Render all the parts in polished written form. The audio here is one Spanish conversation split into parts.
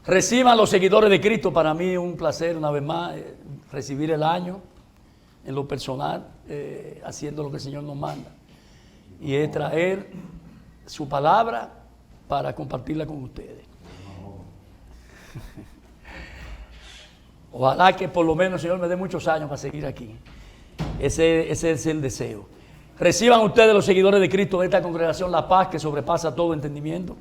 Reciban los seguidores de Cristo. Para mí es un placer una vez más recibir el año en lo personal, haciendo lo que el Señor nos manda. Y es traer su palabra para compartirla con ustedes. Ojalá que por lo menos el Señor me dé muchos años para seguir aquí. Ese es el deseo. Reciban ustedes, los seguidores de Cristo, de esta congregación, la paz que sobrepasa todo entendimiento.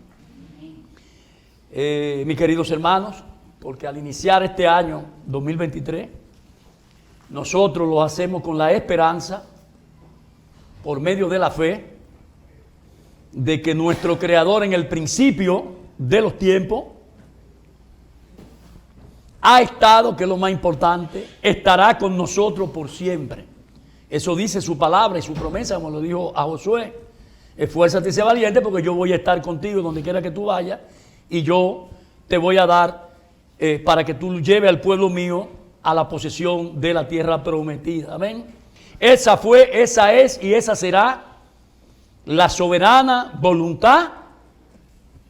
Mis queridos hermanos, porque al iniciar este año 2023, nosotros lo hacemos con la esperanza, por medio de la fe, de que nuestro Creador en el principio de los tiempos ha estado, que es lo más importante, estará con nosotros por siempre. Eso dice su palabra y su promesa, como lo dijo a Josué. Esfuérzate y sé valiente, porque yo voy a estar contigo donde quiera que tú vayas, y yo te voy a dar para que tú lleves al pueblo mío a la posesión de la tierra prometida. Amén. Esa es y esa será la soberana voluntad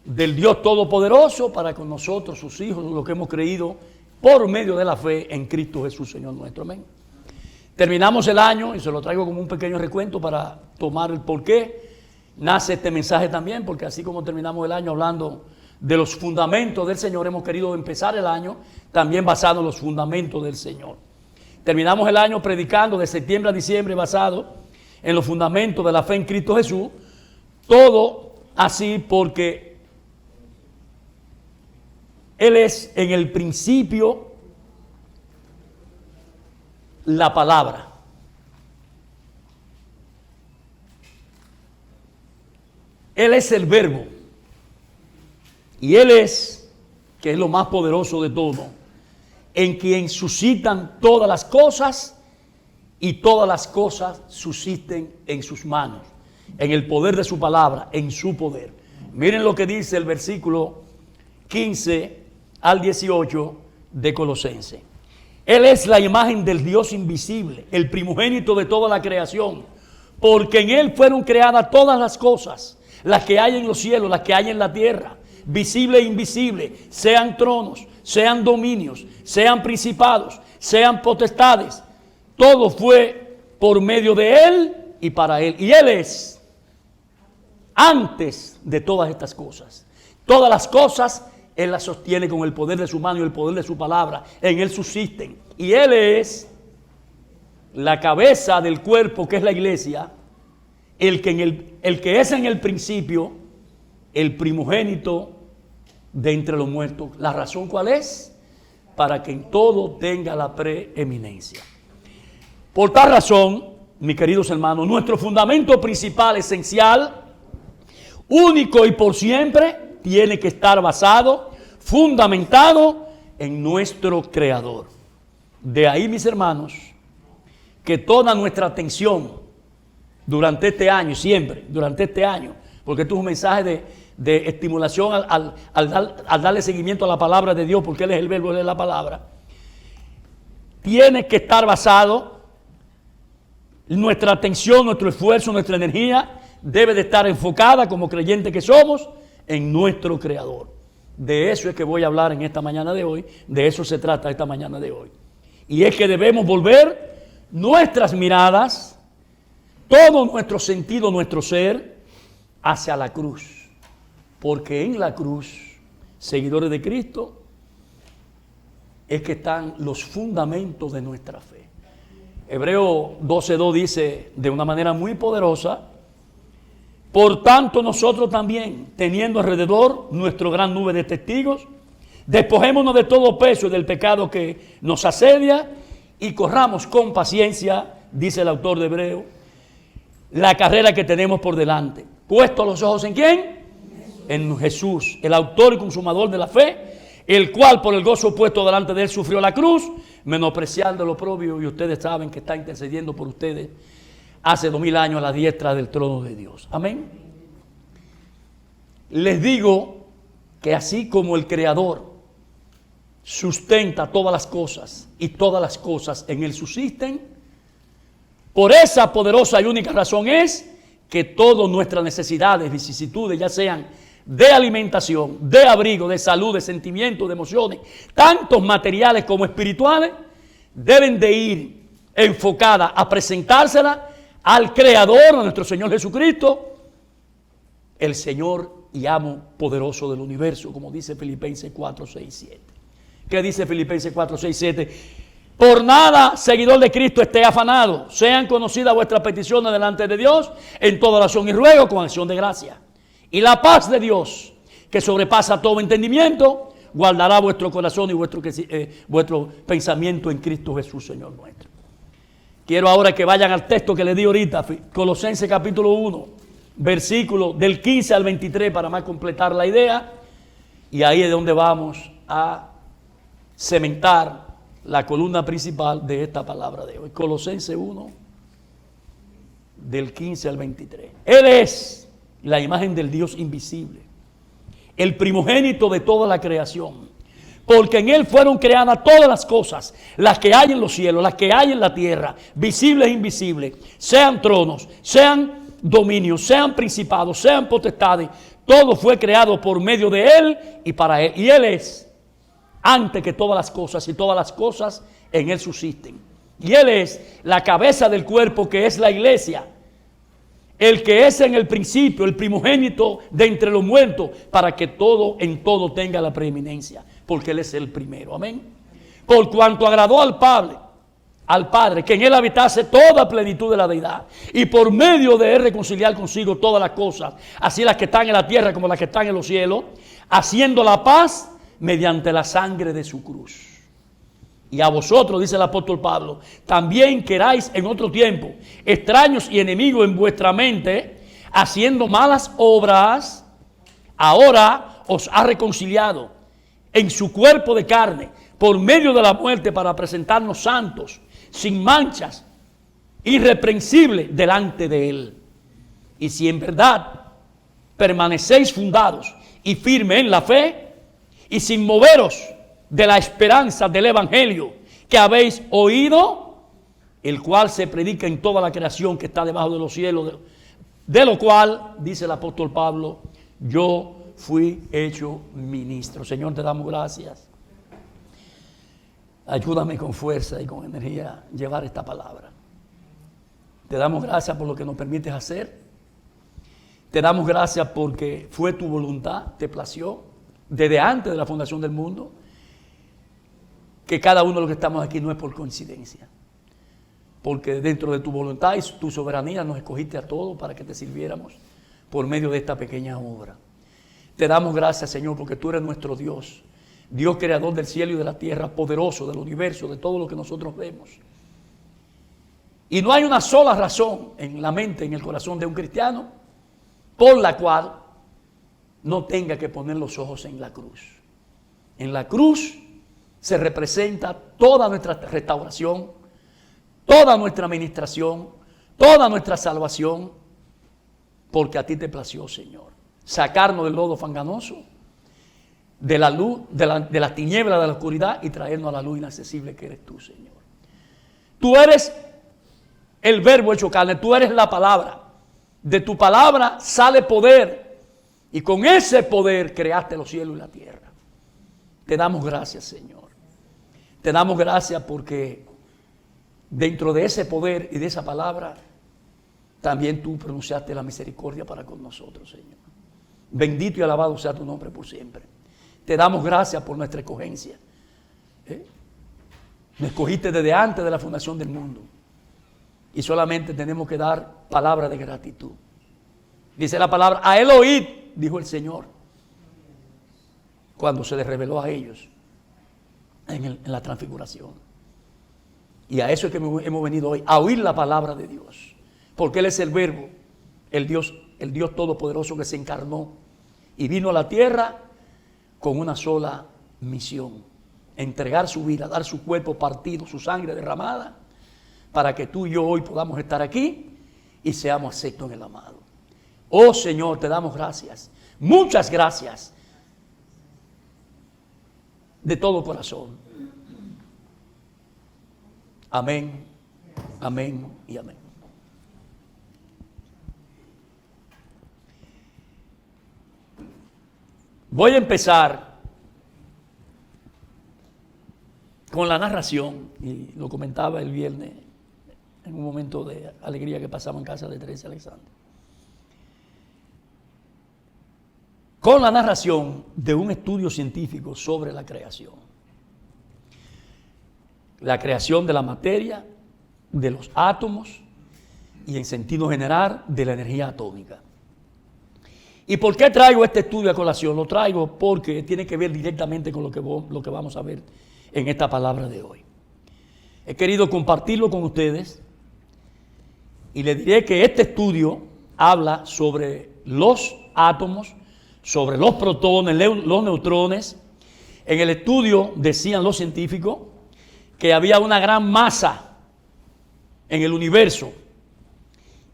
del Dios Todopoderoso para con nosotros, sus hijos, los que hemos creído por medio de la fe en Cristo Jesús, Señor nuestro. Amén. Terminamos el año, y se lo traigo como un pequeño recuento para tomar el porqué nace este mensaje también, porque así como terminamos el año hablando de los fundamentos del Señor, hemos querido empezar el año también basado en los fundamentos del Señor. Terminamos el año predicando de septiembre a diciembre basado en los fundamentos de la fe en Cristo Jesús, todo así porque Él es en el principio la palabra. Él es el verbo. Y Él es, que es lo más poderoso de todo, en quien suscitan todas las cosas, y todas las cosas subsisten en sus manos, en el poder de su palabra, en su poder. Miren lo que dice el versículo 15 al 18 de Colosenses. Él es la imagen del Dios invisible, el primogénito de toda la creación, porque en Él fueron creadas todas las cosas, las que hay en los cielos, las que hay en la tierra, visible e invisible, sean tronos, sean dominios, sean principados, sean potestades. Todo fue por medio de Él y para Él. Y Él es antes de todas estas cosas. Todas las cosas Él las sostiene con el poder de su mano y el poder de su palabra. En Él subsisten. Y Él es la cabeza del cuerpo, que es la iglesia, el que es en el principio el primogénito de entre los muertos. ¿La razón cuál es? Para que en todo tenga la preeminencia. Por tal razón, mis queridos hermanos, nuestro fundamento principal, esencial, único y por siempre, tiene que estar basado, fundamentado en nuestro Creador. De ahí, mis hermanos, que toda nuestra atención durante este año, siempre, durante este año, porque esto es un mensaje de estimulación al darle seguimiento a la palabra de Dios, porque Él es el verbo, Él es la palabra, tiene que estar basado, nuestra atención, nuestro esfuerzo, nuestra energía debe de estar enfocada como creyentes que somos en nuestro Creador. De eso es que voy a hablar en esta mañana de hoy, de eso se trata esta mañana de hoy. Y es que debemos volver nuestras miradas, todo nuestro sentido, nuestro ser, hacia la cruz. Porque en la cruz, seguidores de Cristo, es que están los fundamentos de nuestra fe. Hebreo 12:2 dice de una manera muy poderosa: por tanto nosotros también, teniendo alrededor nuestra gran nube de testigos, despojémonos de todo peso y del pecado que nos asedia, y corramos con paciencia, dice el autor de Hebreo, la carrera que tenemos por delante. Puestos los ojos ¿en quién? En Jesús, el autor y consumador de la fe, el cual por el gozo puesto delante de Él sufrió la cruz, menospreciando lo oprobio, y ustedes saben que está intercediendo por ustedes hace 2000 años a la diestra del trono de Dios. Amén. Les digo que así como el Creador sustenta todas las cosas y todas las cosas en Él subsisten, por esa poderosa y única razón es que todas nuestras necesidades, vicisitudes, ya sean de alimentación, de abrigo, de salud, de sentimientos, de emociones, tanto materiales como espirituales, deben de ir enfocadas a presentársela al Creador, a nuestro Señor Jesucristo, el Señor y amo poderoso del universo, como dice Filipenses 4, 6, 7. ¿Qué dice Filipenses 4, 6, 7? Por nada, seguidor de Cristo, esté afanado. Sean conocidas vuestras peticiones delante de Dios en toda oración y ruego con acción de gracia. Y la paz de Dios, que sobrepasa todo entendimiento, guardará vuestro corazón y vuestro pensamiento en Cristo Jesús, Señor nuestro. Quiero ahora que vayan al texto que les di ahorita, Colosenses capítulo 1, versículo del 15 al 23, para más completar la idea. Y ahí es donde vamos a cementar la columna principal de esta palabra de hoy. Colosenses 1, del 15 al 23. Él es la imagen del Dios invisible, el primogénito de toda la creación, porque en Él fueron creadas todas las cosas, las que hay en los cielos, las que hay en la tierra, visibles e invisibles, sean tronos, sean dominios, sean principados, sean potestades. Todo fue creado por medio de Él y para Él. Y Él es antes que todas las cosas, y todas las cosas en Él subsisten. Y Él es la cabeza del cuerpo, que es la iglesia, el que es en el principio, el primogénito de entre los muertos, para que todo en todo tenga la preeminencia, porque Él es el primero. Amén. Por cuanto agradó al Padre, que en Él habitase toda plenitud de la deidad, y por medio de Él reconciliar consigo todas las cosas, así las que están en la tierra como las que están en los cielos, haciendo la paz mediante la sangre de su cruz. Y a vosotros, dice el apóstol Pablo, también que erais en otro tiempo extraños y enemigos en vuestra mente, haciendo malas obras, ahora os ha reconciliado en su cuerpo de carne por medio de la muerte, para presentarnos santos, sin manchas, irreprensibles delante de Él. Y si en verdad permanecéis fundados y firmes en la fe, y sin moveros de la esperanza del evangelio que habéis oído, el cual se predica en toda la creación que está debajo de los cielos, de lo cual, dice el apóstol Pablo, yo fui hecho ministro. Señor, te damos gracias. Ayúdame con fuerza y con energía a llevar esta palabra. Te damos gracias por lo que nos permites hacer. Te damos gracias porque fue tu voluntad, te plació, desde antes de la fundación del mundo, que cada uno de los que estamos aquí no es por coincidencia, porque dentro de tu voluntad y tu soberanía nos escogiste a todos para que te sirviéramos por medio de esta pequeña obra. Te damos gracias, Señor, porque tú eres nuestro Dios, Dios creador del cielo y de la tierra, poderoso del universo, de todo lo que nosotros vemos. Y no hay una sola razón en la mente, en el corazón de un cristiano, por la cual no tenga que poner los ojos en la cruz. En la cruz se representa toda nuestra restauración, toda nuestra administración, toda nuestra salvación, porque a ti te plació, Señor, sacarnos del lodo fanganoso, de la luz, de las tinieblas, de la oscuridad, y traernos a la luz inaccesible que eres tú, Señor. Tú eres el verbo hecho carne, tú eres la palabra. De tu palabra sale poder, y con ese poder creaste los cielos y la tierra. Te damos gracias, Señor. Te damos gracias porque dentro de ese poder y de esa palabra también tú pronunciaste la misericordia para con nosotros, Señor. Bendito y alabado sea tu nombre por siempre. Te damos gracias por nuestra escogencia. Nos escogiste desde antes de la fundación del mundo. Y solamente tenemos que dar palabra de gratitud. Dice la palabra, a Él oíd, dijo el Señor, cuando se les reveló a ellos en la transfiguración. Y a eso es que hemos venido hoy, a oír la palabra de Dios. Porque Él es el verbo, el Dios todopoderoso que se encarnó y vino a la tierra con una sola misión: entregar su vida, dar su cuerpo partido, su sangre derramada, para que tú y yo hoy podamos estar aquí y seamos aceptos en el amado. Oh Señor, te damos gracias, muchas gracias, de todo corazón. Amén, amén y amén. Voy a empezar con la narración, y lo comentaba el viernes en un momento de alegría que pasaba en casa de Teresa Alexander. Con la narración de un estudio científico sobre la creación. La creación de la materia, de los átomos y en sentido general de la energía atómica. ¿Y por qué traigo este estudio a colación? Lo traigo porque tiene que ver directamente con lo que vamos a ver en esta palabra de hoy. He querido compartirlo con ustedes y les diré que este estudio habla sobre los átomos, sobre los protones, los neutrones. En el estudio decían los científicos que había una gran masa en el universo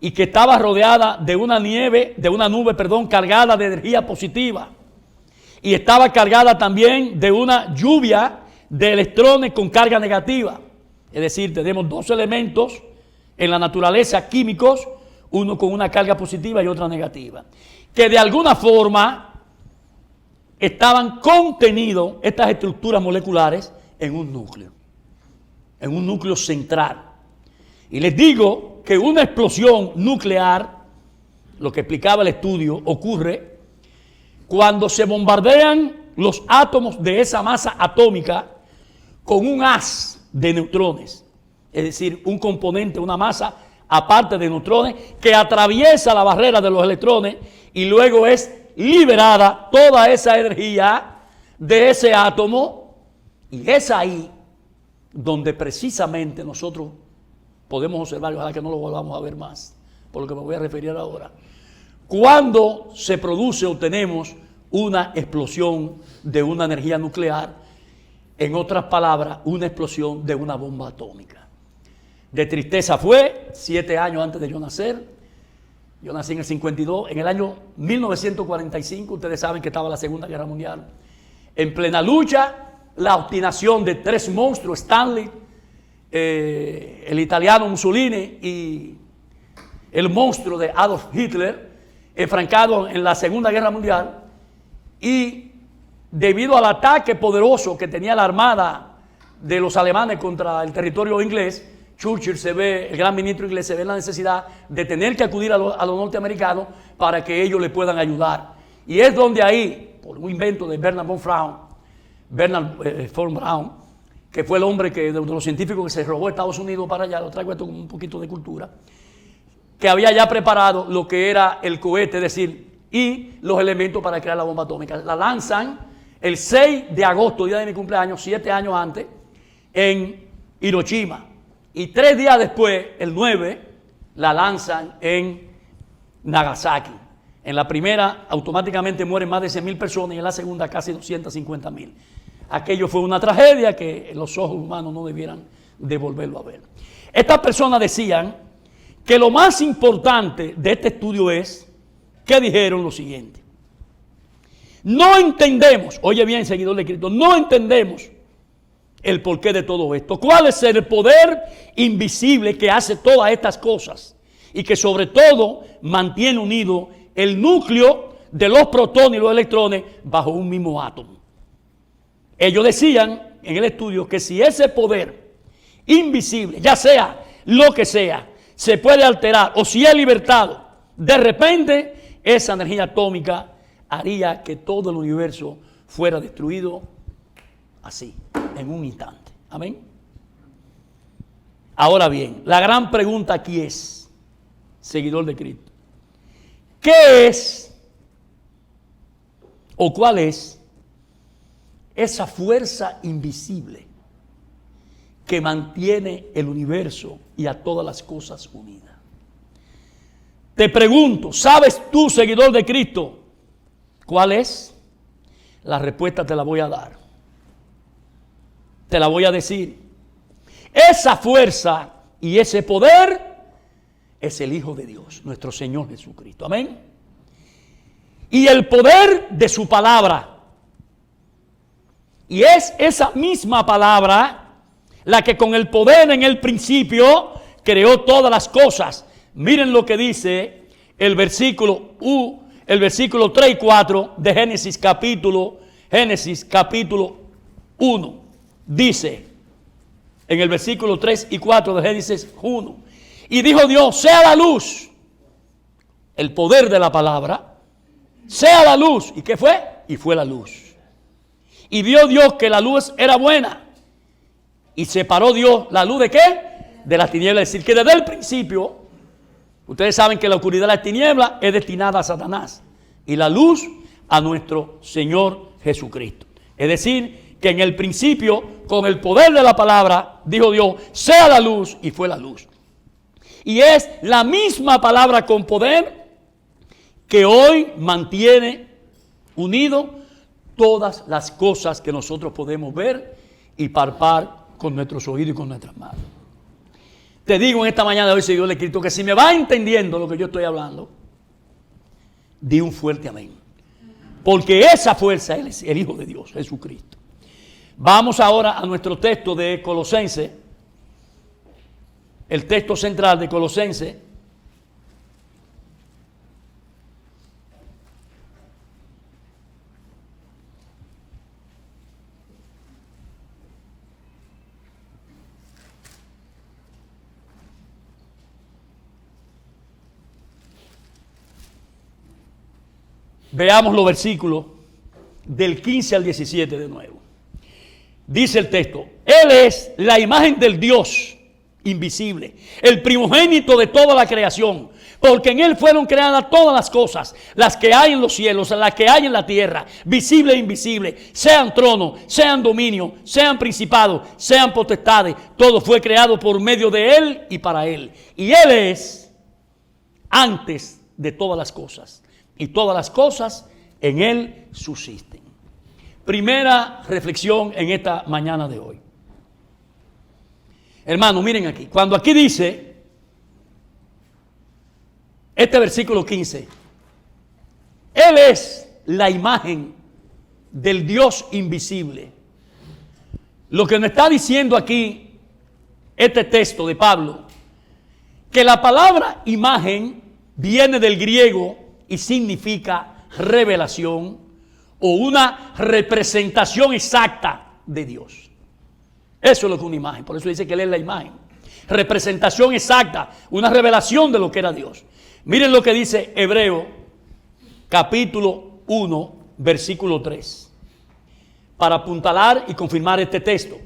y que estaba rodeada de una nube cargada de energía positiva, y estaba cargada también de una lluvia de electrones con carga negativa. Es decir, tenemos dos elementos en la naturaleza químicos, uno con una carga positiva y otra negativa, que de alguna forma estaban contenidos estas estructuras moleculares en un núcleo central. Y les digo que una explosión nuclear, lo que explicaba el estudio, ocurre cuando se bombardean los átomos de esa masa atómica con un haz de neutrones, es decir, un componente, una masa aparte de neutrones que atraviesa la barrera de los electrones, y luego es liberada toda esa energía de ese átomo, y es ahí donde precisamente nosotros podemos observar, y ojalá que no lo volvamos a ver más, por lo que me voy a referir ahora, cuando se produce o tenemos una explosión de una energía nuclear, en otras palabras, una explosión de una bomba atómica. De tristeza fue 7 años antes de yo nacer. Yo nací en el 52, en el año 1945, ustedes saben que estaba la Segunda Guerra Mundial. En plena lucha, la obstinación de 3 monstruos, Stanley, el italiano Mussolini y el monstruo de Adolf Hitler, enfrancado en la Segunda Guerra Mundial, y debido al ataque poderoso que tenía la armada de los alemanes contra el territorio inglés, Churchill el gran ministro inglés, se ve la necesidad de tener que acudir a los norteamericanos para que ellos le puedan ayudar. Y es donde ahí, por un invento de Bernard von Braun, que fue el hombre de los científicos que se robó a Estados Unidos para allá, lo traigo esto con un poquito de cultura, que había ya preparado lo que era el cohete, es decir, y los elementos para crear la bomba atómica. La lanzan el 6 de agosto, día de mi cumpleaños, 7 años antes, en Hiroshima. Y 3 días después, el 9, la lanzan en Nagasaki. En la primera automáticamente mueren más de 100,000 personas y en la segunda casi 250,000. Aquello fue una tragedia que los ojos humanos no debieran de volverlo a ver. Estas personas decían que lo más importante de este estudio es que dijeron lo siguiente: no entendemos, oye bien, seguidor de Cristo, no entendemos el porqué de todo esto. ¿Cuál es el poder invisible que hace todas estas cosas y que sobre todo mantiene unido el núcleo de los protones y los electrones bajo un mismo átomo? Ellos decían en el estudio que si ese poder invisible, ya sea lo que sea, se puede alterar o si es libertado, de repente esa energía atómica haría que todo el universo fuera destruido así, en un instante. Amén. Ahora bien, la gran pregunta aquí es, seguidor de Cristo, ¿qué es o cuál es esa fuerza invisible que mantiene el universo y a todas las cosas unidas? Te pregunto, ¿sabes tú, seguidor de Cristo, cuál es? La respuesta te la voy a dar. Te la voy a decir. Esa fuerza y ese poder es el Hijo de Dios, nuestro Señor Jesucristo. Amén. Y el poder de su palabra. Y es esa misma palabra la que con el poder en el principio creó todas las cosas. Miren lo que dice el versículo el versículo 3 y 4 de Génesis capítulo 1. Dice, en el versículo 3 y 4 de Génesis 1, y dijo Dios, sea la luz, el poder de la palabra, sea la luz. ¿Y qué fue? Y fue la luz. Y vio Dios que la luz era buena. Y separó Dios la luz ¿de qué? De las tinieblas. Es decir, que desde el principio, ustedes saben que la oscuridad de las tinieblas es destinada a Satanás. Y la luz a nuestro Señor Jesucristo. Es decir, que en el principio, con el poder de la palabra, dijo Dios, sea la luz, y fue la luz. Y es la misma palabra con poder que hoy mantiene unido todas las cosas que nosotros podemos ver y palpar con nuestros oídos y con nuestras manos. Te digo en esta mañana de hoy, Señor, le escrito que si me va entendiendo lo que yo estoy hablando, di un fuerte amén. Porque esa fuerza es el Hijo de Dios, Jesucristo. Vamos ahora a nuestro texto de Colosenses, el texto central de Colosenses. Veamos los versículos del 15 al 17 de nuevo. Dice el texto, Él es la imagen del Dios invisible, el primogénito de toda la creación, porque en Él fueron creadas todas las cosas, las que hay en los cielos, las que hay en la tierra, visible e invisible, sean tronos, sean dominios, sean principados, sean potestades, todo fue creado por medio de Él y para Él. Y Él es antes de todas las cosas, y todas las cosas en Él subsisten. Primera reflexión en esta mañana de hoy. Hermano, miren aquí. Cuando aquí dice, este versículo 15, Él es la imagen del Dios invisible. Lo que nos está diciendo aquí este texto de Pablo, que la palabra imagen viene del griego y significa revelación o una representación exacta de Dios. Eso es lo que es una imagen. Por eso dice que Él es la imagen. Representación exacta, una revelación de lo que era Dios. Miren lo que dice Hebreo capítulo 1, versículo 3. Para apuntalar y confirmar este texto.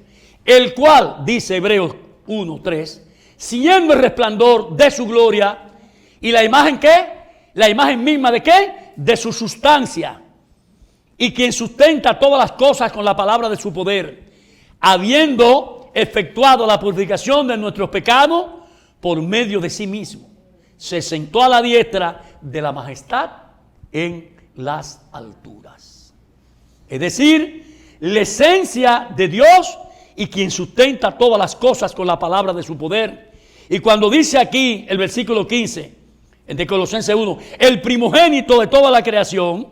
El cual, dice Hebreos 1, 3, siguiendo el resplandor de su gloria y la imagen ¿qué? La imagen misma ¿de qué? De su sustancia. Y quien sustenta todas las cosas con la palabra de su poder, habiendo efectuado la purificación de nuestros pecados por medio de sí mismo, se sentó a la diestra de la majestad en las alturas. Es decir, la esencia de Dios y quien sustenta todas las cosas con la palabra de su poder. Y cuando dice aquí el versículo 15 de Colosenses 1, el primogénito de toda la creación,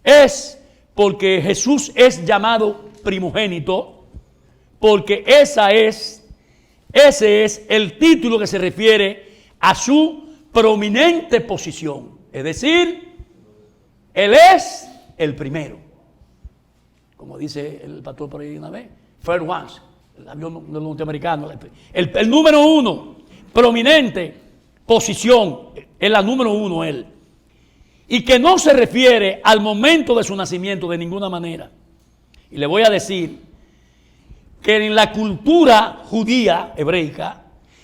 es porque Jesús es llamado primogénito, porque ese es el título que se refiere a su prominente posición. Es decir, Él es el primero. Como dice el pastor por ahí una vez, first ones, el avión norteamericano, el número uno, prominente posición, es la número uno Él. Y que no se refiere al momento de su nacimiento de ninguna manera. Y le voy a decir que en la cultura judía, hebreica,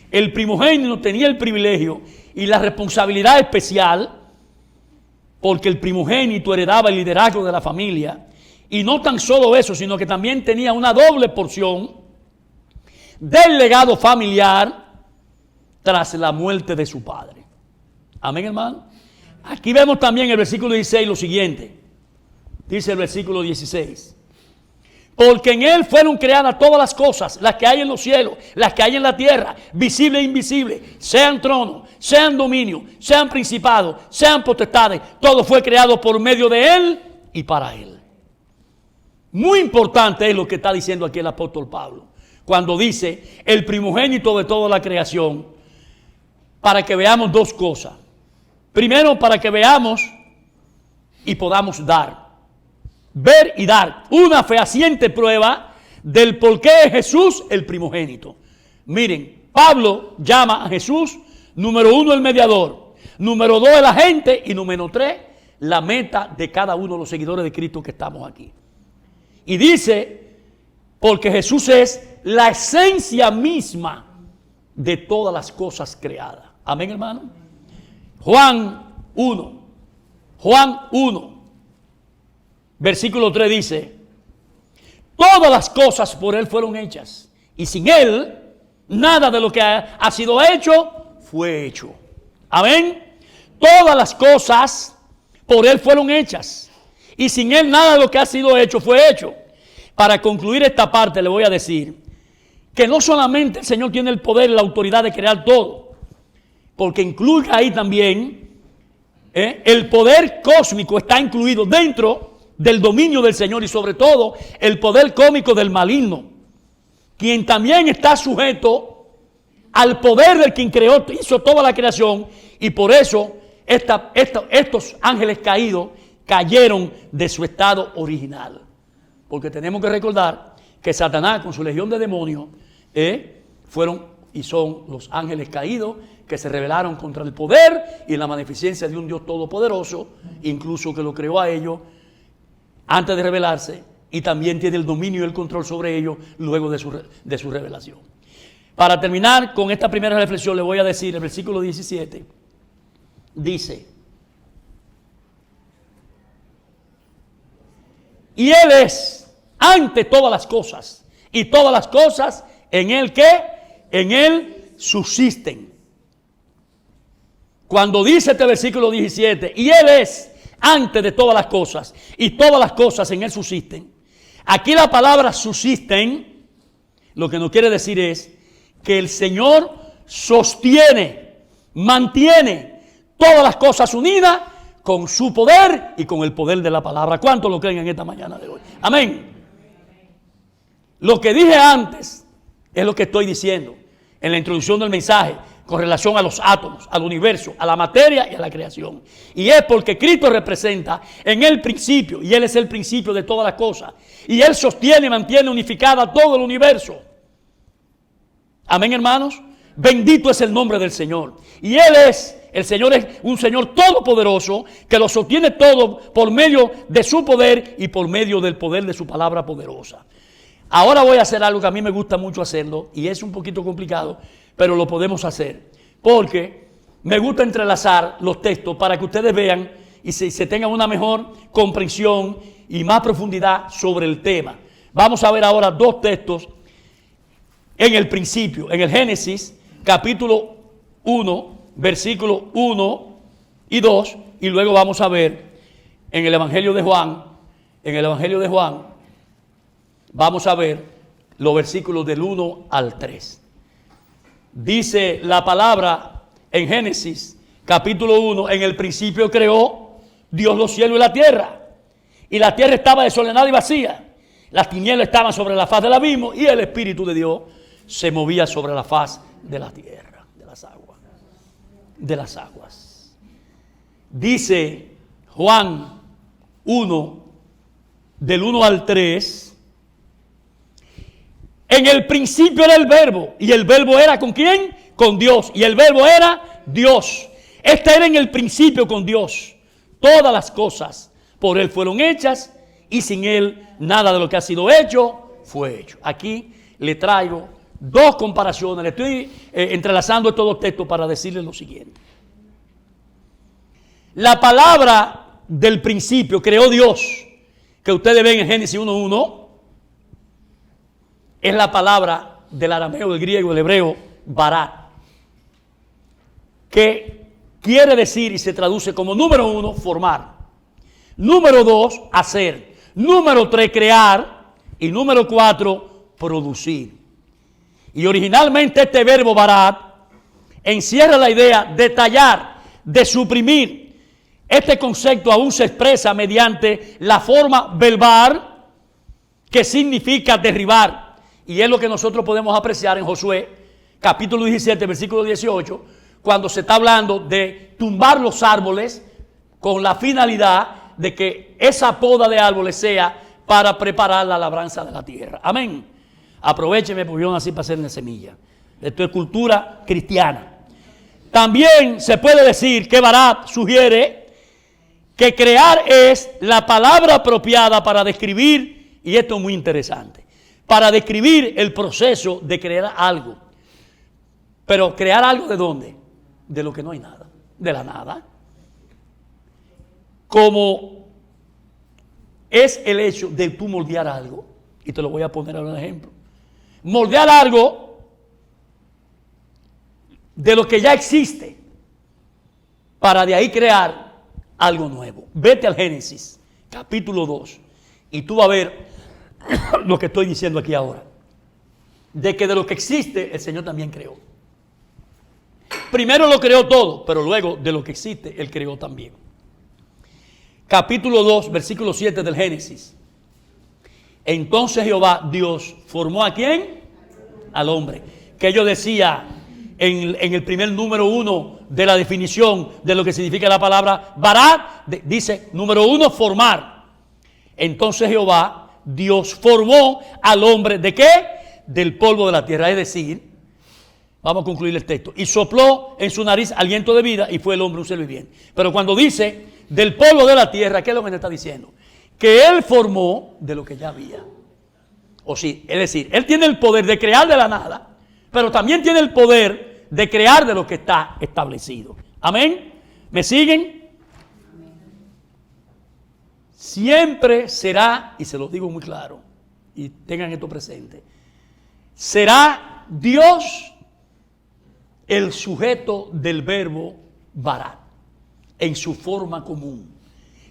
el primogénito tenía el privilegio y la responsabilidad especial, porque el primogénito heredaba el liderazgo de la familia. Y no tan solo eso, sino que también tenía una doble porción del legado familiar tras la muerte de su padre. Amén, hermano. Aquí vemos también el versículo 16 lo siguiente. Dice el versículo 16. Porque en Él fueron creadas todas las cosas, las que hay en los cielos, las que hay en la tierra, visible e invisible, sean tronos, sean dominios, sean principados, sean potestades. Todo fue creado por medio de Él y para Él. Muy importante es lo que está diciendo aquí el apóstol Pablo, cuando dice el primogénito de toda la creación, para que veamos dos cosas. Primero, para que veamos y podamos dar, ver y dar una fehaciente prueba del por qué es Jesús el primogénito. Miren, Pablo llama a Jesús, número 1, el mediador, número 2, el agente, y número 3, la meta de cada uno de los seguidores de Cristo que estamos aquí. Y dice, porque Jesús es la esencia misma de todas las cosas creadas. Amén, hermano. Juan 1, versículo 3 dice, todas las cosas por Él fueron hechas, y sin Él, nada de lo que ha sido hecho, fue hecho. Amén. Todas las cosas por Él fueron hechas, y sin Él, nada de lo que ha sido hecho, fue hecho. Para concluir esta parte, le voy a decir que no solamente el Señor tiene el poder y la autoridad de crear todo, porque incluye ahí también el poder cósmico está incluido dentro del dominio del Señor, y sobre todo el poder cósmico del maligno, quien también está sujeto al poder del quien creó, hizo toda la creación, y por eso estos ángeles caídos cayeron de su estado original. Porque tenemos que recordar que Satanás con su legión de demonios fueron y son los ángeles caídos que se rebelaron contra el poder y la magnificencia de un Dios todopoderoso, incluso que lo creó a ellos antes de rebelarse, y también tiene el dominio y el control sobre ellos luego de su revelación. Para terminar con esta primera reflexión, le voy a decir, el versículo 17 dice, y Él es ante todas las cosas, y todas las cosas en Él ¿qué? En Él subsisten. Cuando dice este versículo 17, y Él es antes de todas las cosas, y todas las cosas en Él subsisten. Aquí la palabra subsisten, lo que nos quiere decir es que el Señor sostiene, mantiene todas las cosas unidas con su poder y con el poder de la palabra. ¿Cuántos lo creen en esta mañana de hoy? Amén. Lo que dije antes es lo que estoy diciendo en la introducción del mensaje con relación a los átomos, al universo, a la materia y a la creación. Y es porque Cristo representa en el principio, y Él es el principio de todas las cosas, y Él sostiene y mantiene unificada todo el universo. Amén, hermanos. Bendito es el nombre del Señor. Y el Señor es un Señor todopoderoso que lo sostiene todo por medio de su poder y por medio del poder de su palabra poderosa. Ahora voy a hacer algo que a mí me gusta mucho hacerlo, y es un poquito complicado, pero lo podemos hacer, porque me gusta entrelazar los textos para que ustedes vean y se tengan una mejor comprensión y más profundidad sobre el tema. Vamos a ver ahora dos textos en el principio, en el Génesis, capítulo 1, versículos 1 y 2, y luego vamos a ver en el Evangelio de Juan, vamos a ver los versículos del 1 al 3. Dice la palabra en Génesis, capítulo 1, en el principio creó Dios los cielos y la tierra estaba desordenada y vacía. Las tinieblas estaban sobre la faz del abismo, y el Espíritu de Dios se movía sobre la faz de la tierra, de las aguas. Dice Juan 1, del 1 al 3, en el principio era el verbo, y el verbo era ¿con quién? Con Dios, y el verbo era Dios. Este era en el principio con Dios. Todas las cosas por Él fueron hechas, y sin Él nada de lo que ha sido hecho fue hecho. Aquí le traigo dos comparaciones, le estoy entrelazando estos dos textos para decirles lo siguiente. La palabra del principio creó Dios, que ustedes ven en Génesis 1:1, es la palabra del arameo, del griego, del hebreo, barat, que quiere decir y se traduce como número 1, formar, número 2, hacer, número 3, crear, y número 4, producir. Y originalmente este verbo barat encierra la idea de tallar, de suprimir. Este concepto aún se expresa mediante la forma verbal, que significa derribar. Y es lo que nosotros podemos apreciar en Josué, capítulo 17, versículo 18, cuando se está hablando de tumbar los árboles con la finalidad de que esa poda de árboles sea para preparar la labranza de la tierra. Amén. Aprovecheme porque yo nací para hacer una semilla. Esto es cultura cristiana. También se puede decir que Barat sugiere que crear es la palabra apropiada para describir, y esto es muy interesante, para describir el proceso de crear algo. Pero crear algo ¿de dónde? De lo que no hay nada, de la nada. Como es el hecho de tú moldear algo, y te lo voy a poner ahora un ejemplo. Moldear algo de lo que ya existe, para de ahí crear algo nuevo. Vete al Génesis, capítulo 2, y tú vas a ver lo que estoy diciendo aquí ahora. De que de lo que existe, el Señor también creó. Primero lo creó todo, pero luego de lo que existe, Él creó también. Capítulo 2, versículo 7 del Génesis. Entonces Jehová, Dios, formó ¿a quién? Al hombre. Que yo decía en el primer número 1 de la definición de lo que significa la palabra Barat, dice, número 1, formar. Entonces Jehová, Dios, formó al hombre, ¿de qué? Del polvo de la tierra, es decir, vamos a concluir el texto, y sopló en su nariz aliento de vida y fue el hombre un ser viviente. Pero cuando dice del polvo de la tierra, ¿qué es lo que me está diciendo? Que Él formó de lo que ya había. O sí, es decir, Él tiene el poder de crear de la nada, pero también tiene el poder de crear de lo que está establecido. Amén. ¿Me siguen? Siempre será, y se lo digo muy claro, y tengan esto presente, será Dios el sujeto del verbo Barat en su forma común.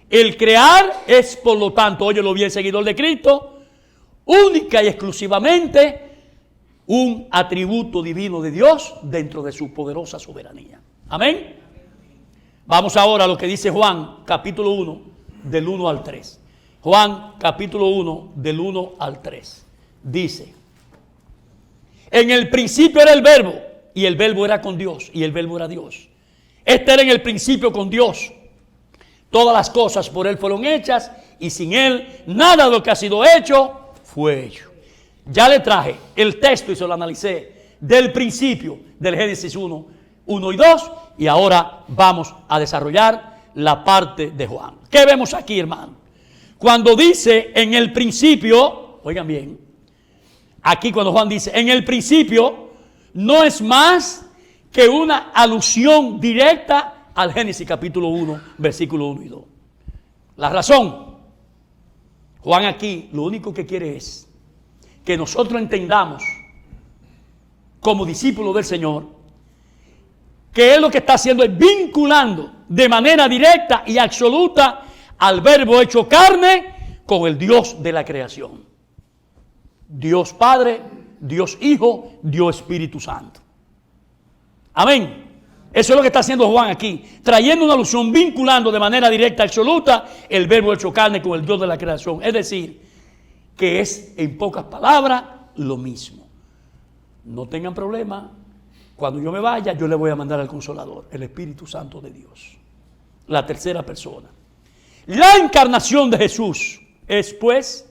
El crear es, por lo tanto, óyelo bien, seguidor de Cristo, única y exclusivamente un atributo divino de Dios dentro de su poderosa soberanía. Amén. Vamos ahora a lo que dice Juan, capítulo 1, del 1 al 3. Juan, capítulo 1, del 1 al 3. Dice, en el principio era el verbo, y el verbo era con Dios, y el verbo era Dios. Este era en el principio con Dios. Todas las cosas por Él fueron hechas, y sin Él nada de lo que ha sido hecho fue hecho. Ya le traje el texto y se lo analicé del principio del Génesis 1 y 2, y ahora vamos a desarrollar la parte de Juan. ¿Qué vemos aquí, hermano? Cuando dice en el principio, oigan bien, aquí cuando Juan dice en el principio, no es más que una alusión directa al Génesis capítulo 1, versículo 1 y 2. La razón, Juan aquí lo único que quiere es que nosotros entendamos como discípulos del Señor que Él lo que está haciendo es vinculando de manera directa y absoluta al verbo hecho carne con el Dios de la creación. Dios Padre, Dios Hijo, Dios Espíritu Santo. Amén. Eso es lo que está haciendo Juan aquí, trayendo una alusión, vinculando de manera directa y absoluta el verbo hecho carne con el Dios de la creación. Es decir, que es en pocas palabras lo mismo. No tengan problema. Cuando yo me vaya, yo le voy a mandar al Consolador, el Espíritu Santo de Dios, la tercera persona. La encarnación de Jesús es, pues,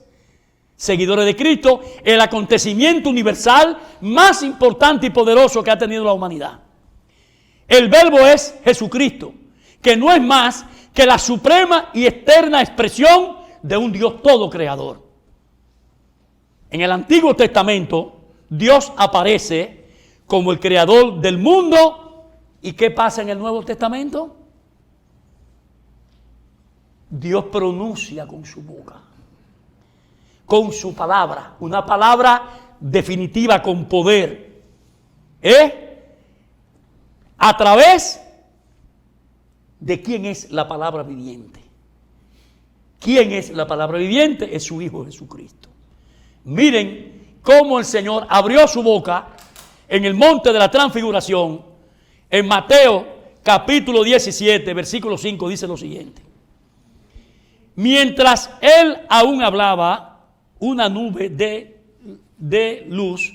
seguidores de Cristo, el acontecimiento universal más importante y poderoso que ha tenido la humanidad. El verbo es Jesucristo, que no es más que la suprema y eterna expresión de un Dios todo creador. En el Antiguo Testamento, Dios aparece como el creador del mundo. ¿Y qué pasa en el Nuevo Testamento? Dios pronuncia con su boca, con su palabra, una palabra definitiva con poder, a través de quién es la palabra viviente. ¿Quién es la palabra viviente? Es su Hijo Jesucristo. Miren cómo el Señor abrió su boca en el monte de la transfiguración. En Mateo capítulo 17, versículo 5 dice lo siguiente: mientras Él aún hablaba, una nube de luz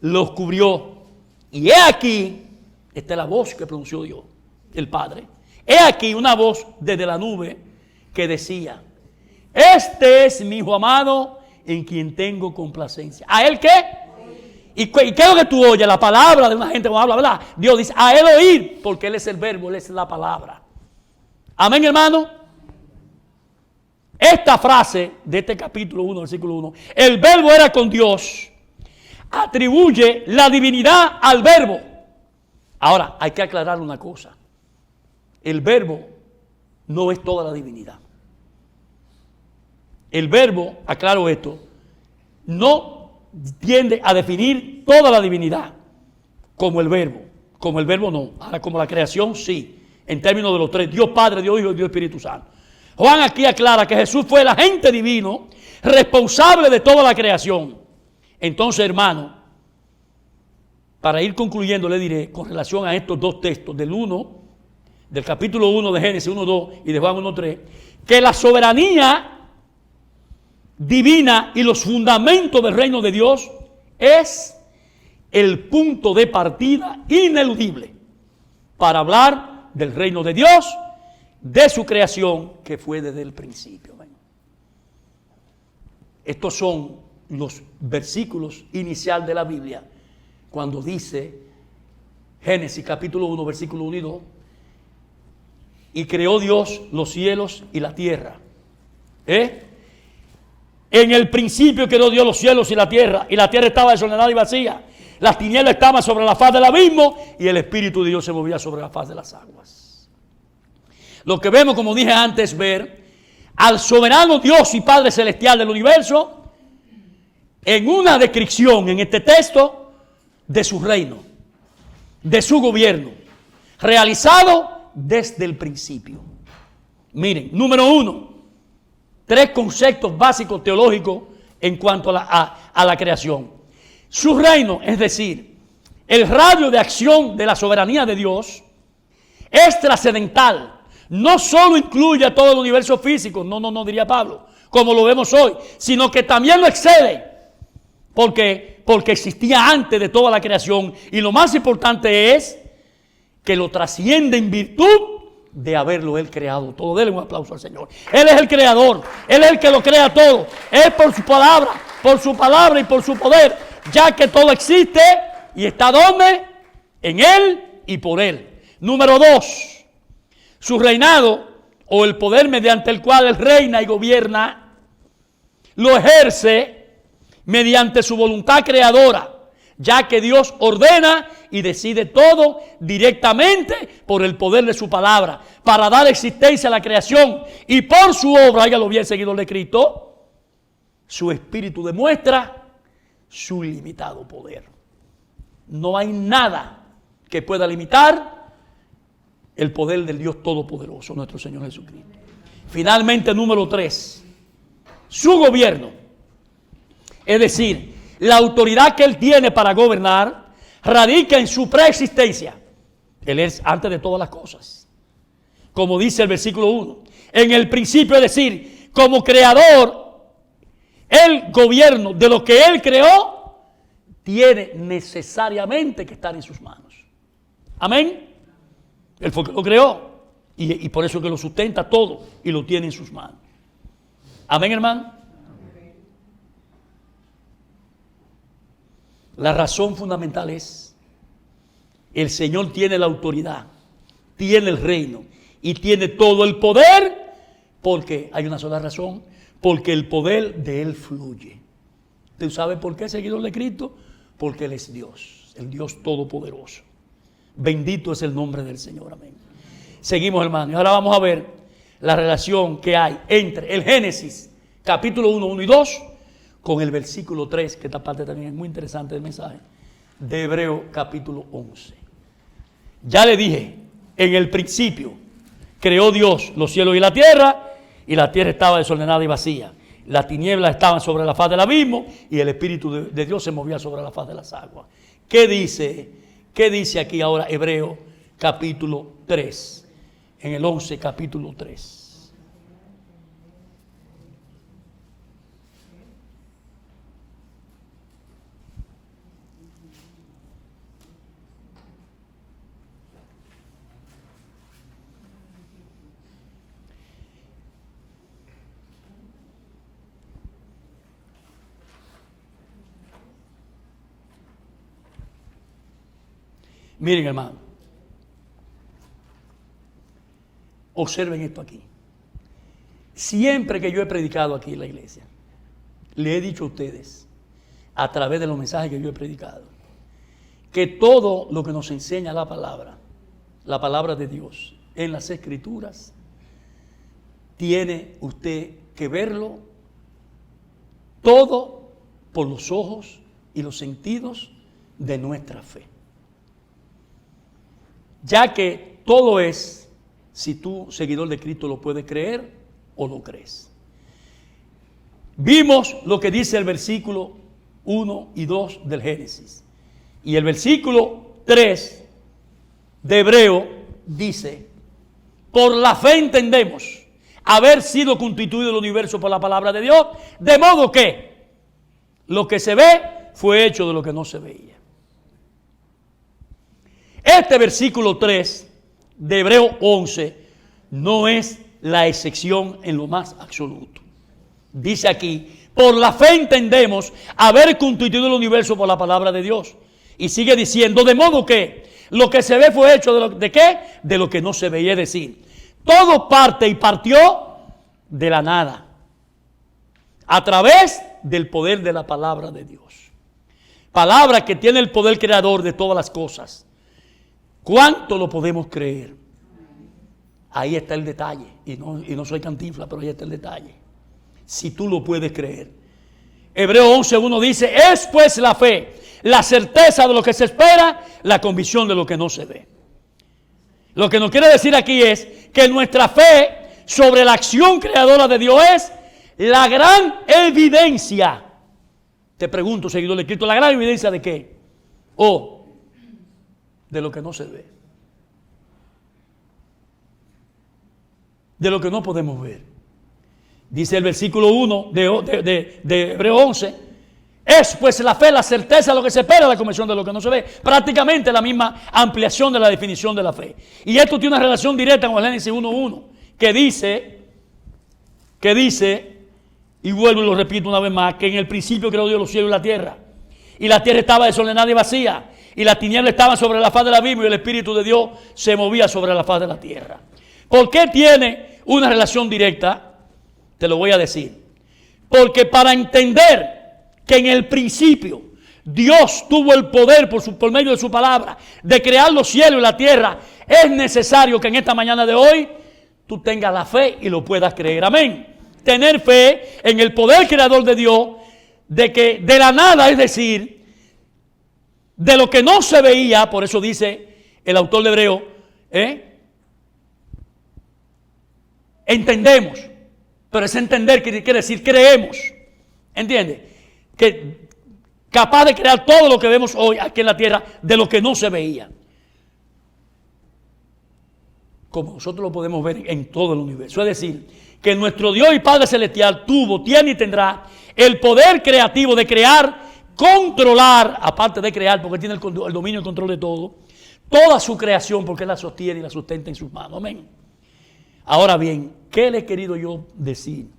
los cubrió. Y he aquí, esta es la voz que pronunció Dios, el Padre. He aquí una voz desde la nube que decía: este es mi hijo amado en quien tengo complacencia. ¿A él qué? ¿Y qué es lo que tú oyes? La palabra de una gente que habla, ¿verdad? Dios dice: a él oír, porque él es el verbo, él es la palabra. Amén, hermano. Esta frase de este capítulo 1, versículo 1, el verbo era con Dios, atribuye la divinidad al verbo. Ahora, hay que aclarar una cosa. El verbo no es toda la divinidad. El verbo, aclaro esto, no tiende a definir toda la divinidad como el verbo. Como el verbo no. Ahora, como la creación, sí. En términos de los tres: Dios Padre, Dios Hijo y Dios Espíritu Santo. Juan aquí aclara que Jesús fue el agente divino responsable de toda la creación. Entonces, hermano, para ir concluyendo, le diré con relación a estos dos textos, del capítulo 1 de Génesis 1:2 y de Juan 1:3, que la soberanía divina y los fundamentos del reino de Dios es el punto de partida ineludible para hablar del reino de Dios, de su creación, que fue desde el principio. Estos son los versículos iniciales de la Biblia, cuando dice Génesis capítulo 1, versículo 1 y 2, y creó Dios los cielos y la tierra. En el principio creó Dios los cielos y la tierra estaba desordenada y vacía. Las tinieblas estaban sobre la faz del abismo y el Espíritu de Dios se movía sobre la faz de las aguas. Lo que vemos, como dije antes, es ver al soberano Dios y Padre celestial del universo en una descripción en este texto de su reino, de su gobierno, realizado desde el principio. Miren, número 1, 3 conceptos básicos teológicos en cuanto a la creación. Su reino, es decir, el radio de acción de la soberanía de Dios, es trascendental. No solo incluye a todo el universo físico, no diría Pablo, como lo vemos hoy, sino que también lo excede, porque existía antes de toda la creación, y lo más importante es que lo trasciende en virtud de haberlo Él creado todo. Denle un aplauso al Señor. Él es el creador, Él es el que lo crea todo, es por su palabra y por su poder, ya que todo existe y está ¿dónde? En Él y por Él. Número 2, su reinado, o el poder mediante el cual Él reina y gobierna, lo ejerce mediante su voluntad creadora, ya que Dios ordena y decide todo directamente por el poder de su palabra, para dar existencia a la creación, y por su obra, ya lo había seguido el escrito, su espíritu demuestra su ilimitado poder. No hay nada que pueda limitar el poder del Dios Todopoderoso, nuestro Señor Jesucristo. Finalmente, número 3, su gobierno, es decir, la autoridad que Él tiene para gobernar, radica en su preexistencia. Él es antes de todas las cosas. Como dice el versículo 1, en el principio, es decir, como creador, el gobierno de lo que Él creó tiene necesariamente que estar en sus manos. Amén. Él fue el que lo creó y por eso que lo sustenta todo y lo tiene en sus manos. Amén, hermano. La razón fundamental es: el Señor tiene la autoridad, tiene el reino y tiene todo el poder, porque hay una sola razón: porque el poder de Él fluye. ¿Tú sabes por qué, seguidor de Cristo? Porque Él es Dios, el Dios Todopoderoso. Bendito es el nombre del Señor. Amén. Seguimos, hermanos. Y ahora vamos a ver la relación que hay entre el Génesis, capítulo 1, 1 y 2, con el versículo 3, que esta parte también es muy interesante del mensaje, de Hebreo capítulo 11. Ya le dije, en el principio creó Dios los cielos y la tierra estaba desordenada y vacía. Las tinieblas estaban sobre la faz del abismo y el Espíritu de Dios se movía sobre la faz de las aguas. ¿Qué dice aquí ahora Hebreo capítulo 3? En el 11, capítulo 3. Miren, hermano, observen esto aquí. Siempre que yo he predicado aquí en la iglesia, le he dicho a ustedes, a través de los mensajes que yo he predicado, que todo lo que nos enseña la palabra de Dios en las Escrituras, tiene usted que verlo todo por los ojos y los sentidos de nuestra fe. Ya que todo es, si tú, seguidor de Cristo, lo puedes creer o lo crees. Vimos lo que dice el versículo 1 y 2 del Génesis. Y el versículo 3 de Hebreo dice: por la fe entendemos haber sido constituido el universo por la palabra de Dios, de modo que lo que se ve fue hecho de lo que no se veía. Este versículo 3 de Hebreo 11 no es la excepción en lo más absoluto. Dice aquí: por la fe entendemos haber constituido el universo por la palabra de Dios. Y sigue diciendo: de modo que lo que se ve fue hecho ¿de qué? De lo que no se veía. Es decir, todo parte y partió de la nada, a través del poder de la palabra de Dios. Palabra que tiene el poder creador de todas las cosas. ¿Cuánto lo podemos creer? Ahí está el detalle. Y no soy Cantinflas, pero ahí está el detalle. Si tú lo puedes creer. Hebreo 11:1 dice: es pues la fe, la certeza de lo que se espera, la convicción de lo que no se ve. Lo que nos quiere decir aquí es que nuestra fe sobre la acción creadora de Dios es la gran evidencia. Te pregunto, seguidor de Cristo, ¿la gran evidencia de qué? De lo que no se ve. De lo que no podemos ver. Dice el versículo 1 de Hebreo 11: es pues la fe, la certeza de lo que se espera, la convicción de lo que no se ve. Prácticamente la misma ampliación de la definición de la fe. Y esto tiene una relación directa con el Génesis 1:1, que dice, y vuelvo y lo repito una vez más, que en el principio creó Dios los cielos y la tierra estaba desordenada y vacía, y las tinieblas estaban sobre la faz del abismo, y el Espíritu de Dios se movía sobre la faz de la tierra. ¿Por qué tiene una relación directa? Te lo voy a decir. Porque para entender que en el principio Dios tuvo el poder por medio de su palabra de crear los cielos y la tierra, es necesario que en esta mañana de hoy tú tengas la fe y lo puedas creer. Amén. Tener fe en el poder creador de Dios, de que de la nada, es decir, de lo que no se veía. Por eso dice el autor de Hebreo, entendemos. Pero ese entender quiere decir creemos. ¿Entiendes? Que capaz de crear todo lo que vemos hoy aquí en la tierra de lo que no se veía. Como nosotros lo podemos ver en todo el universo. Es decir, que nuestro Dios y Padre Celestial tiene y tendrá el poder creativo de crear, controlar, aparte de crear, porque tiene el dominio y el control de todo, toda su creación, porque Él la sostiene y la sustenta en sus manos. Amén. Ahora bien, ¿qué le he querido yo decir